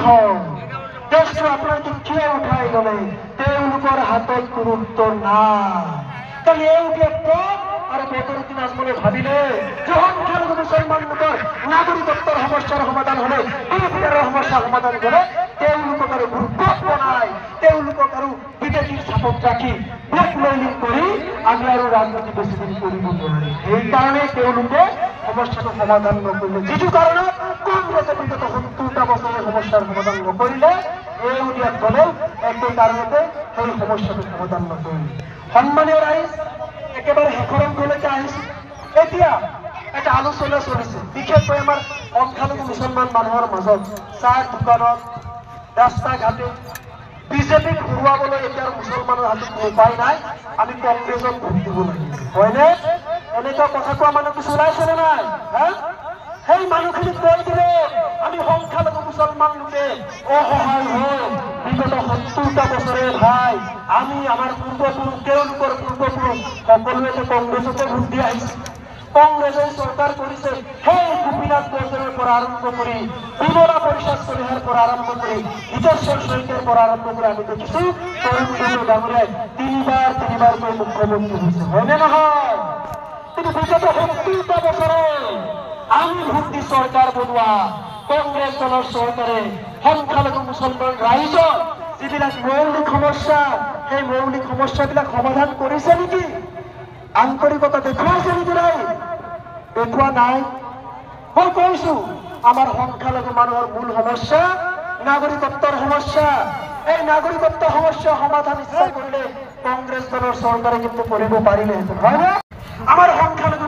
হয় দেশটো আপোনাৰ কিয় উঠাই গলে তেওঁলোকৰ হাতত কোনো উত্তৰ নাই কাৰণ এই ব্যক্তি আৰু বদৰুদ্দিন আজমলে ভাবিলে যে সংখ্যালঘু মুছলমান লোকৰ নাগৰিকত্বৰ সমস্যাৰ সমাধান হলে বিপিআৰৰ সমস্যাৰ সমাধান হলে তেওঁলোকক আৰু গুৰুত্ব নাই তেওঁলোকক আৰু বিদেশীৰ চাপত ৰাখি ব্লেকমেইলিং কৰি আমি আৰু ৰাজনীতি বেছিদিন কৰিব নোৱাৰিম সেইকাৰণে তেওঁলোকে সমস্যাটো সমাধান নকৰিলে যিটো কাৰণত কংগ্ৰেছে বিগত ৭০টা বছৰৰ সমস্যাৰ সমাধান নকৰিলে ইউডিএফ দলে একে কাৰণতে সেই সমস্যাটো সমাধান নকৰিলে সন্মানীয় ৰাইজ একেবাৰে শেষৰ অংশলৈকে আহিছে এতিয়া এটা আলোচনা চলিছে বিশেষকৈ আমাৰ সংখ্যালঘু মুছলমান মানুহৰ মাজত চাহ দোকানত ৰাস্তা ঘাটে বিজেপিক হৰুৱাবলৈ এতিয়া মুছলমানৰ হাতত উপায় নাই আমি কংগ্ৰেছক ভোট দিব লাগিব হয়নে এনেকুৱা কথা কোৱা মানুহ কিছু ওলাইছেনে নাই সেই মানুহখিনি কৈ দিলে আমি সংখ্যালঘু মুছলমান লোকে অসহায় হৈ বিগত ৭০টা বছৰে ভাই আমি আমাৰ পূৰ্বপুৰুষ তেওঁলোকৰ পূৰ্বপুৰুষ সকলোৱে কংগ্ৰেছকে ভোট দি আহিছে কংগ্ৰেছে চৰকাৰ কৰিছে সেই গোপীনাথ বৰদলৈৰ পৰা আৰম্ভ কৰি বিমলা পৰিষদ চলিহাৰ পৰা আৰম্ভ কৰি হিতেশ্বৰ শইকীয়াৰ পৰা আৰম্ভ কৰি আমি দেখিছো তৰুণ গগৈ ডাঙৰীয়াই তিনিবাৰকৈ মুখ্যমন্ত্ৰী হৈছে হয়নে নহয় কিন্তু বিগত ৭০টা বছৰে আমি ভোট দি চৰকাৰ বনোৱা কংগ্ৰেছ দলৰ চৰকাৰে সংখ্যালঘু মুছলমান ৰাইজৰ যিবিলাক মৌলিক সমস্যা সেই মৌলিক সমস্যাবিলাক সমাধান কৰিছে নেকি আন্তৰিকতা দেখুৱাইছে নেকি নাই দেখুওৱা নাই মই কৈছো আমাৰ সংখ্যালঘু মানুহৰ মূল সমস্যা নাগৰিকত্বৰ সমস্যা এই নাগৰিকত্ব সমস্যা সমাধান ইচ্ছা কৰিলে কংগ্ৰেছ দলৰ চৰকাৰে কিন্তু কৰিব পাৰিলেহেঁতেন হয় না আমাৰ সংখ্যালঘু